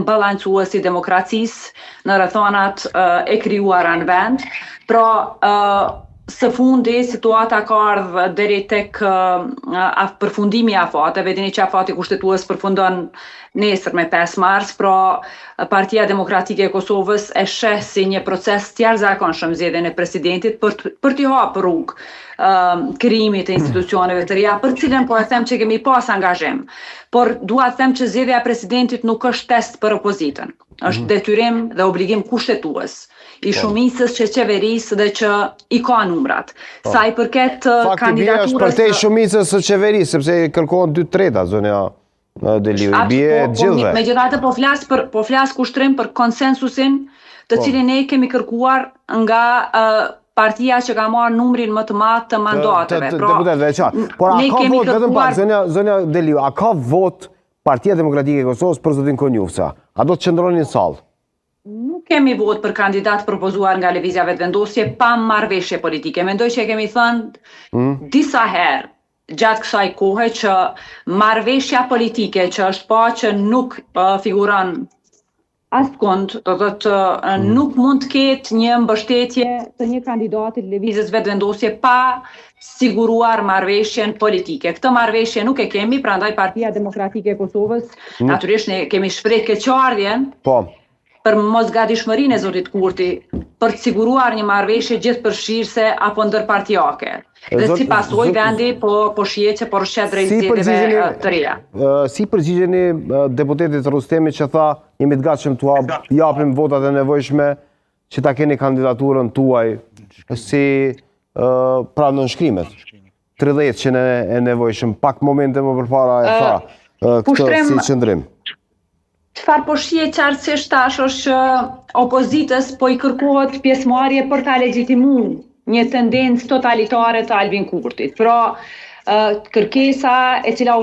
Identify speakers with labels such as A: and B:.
A: balancues i demokracisë në rrethonat e krijuara në vend. Pra, së fundi situata ka ardhur deri tek përfundimi i afateve. Dini që afati kushtetues përfundon nesër me 5 mars, pra Partia Demokratike e Kosovës e sheh si një proces të jashtëzakonshëm zgjedhjen e presidentit për t'i hapur rrugë krijimit të institucioneve të reja, për cilën po e them që kemi pas angazhim. Por dua të them që zgjedhja e presidentit nuk është test për opozitën. Është detyrim dhe obligim kushtetues i shumicës që qeverisë dhe që i ka numrat. Sa i përket kandidaturës...
B: Fakti është për te shumicës së qeverisë, sepse kërkohen 2/3 zonja Deliu, i bie gjithve.
A: Megjithatë po flas kushtrim për konsensusin të cilin ne kemi kërkuar nga partia që ka marrë numrin më të madh të mandateve.
B: Por a ka vot, vetëm pak, zonja Deliu, a ka vot Partia Demokratike e Kosovës për zotin Konjufca? A do të qëndroni në sallë?
A: Nuk kemi vot për kandidat propozuar nga lëvizja vetëvendosje pa marrëveshje politike. Mendoj që kemi thënë disa herë gjatë kësaj kohe që marrëveshja politike që është pa që nuk figuron askund, do të thotë nuk mund të ketë një mbështetje të një kandidati të lëvizjes vetëvendosje pa siguruar marrëveshjen politike. Këtë marrëveshje nuk e kemi, prandaj Partia Demokratike e Kosovës natyrisht ne kemi shpreh keqardhjen për mosgatishmërinë e zotit Kurti, për të siguruar një marrëveshje gjithëpërfshirëse apo ndërpartijake. Dhe si pasojë vendi po shihet që po rrshet drejt zgjedhjeve të reja.
B: Si përgjigjeni deputetit Rustemi që tha jemi të gatshëm t'u japim votat e nevojshme që ta keni kandidaturën tuaj si pra nënshkrimet 30 që e nevojshëm, pak momente më përpara e tha këtë si qëndrim.
A: Çfarë po shihet qartësisht tash është që opozitës po i kërkohet pjesëmarrje për ta legjitimuar një tendencë totalitare të Albin Kurtit. Pra, kërkesa e cila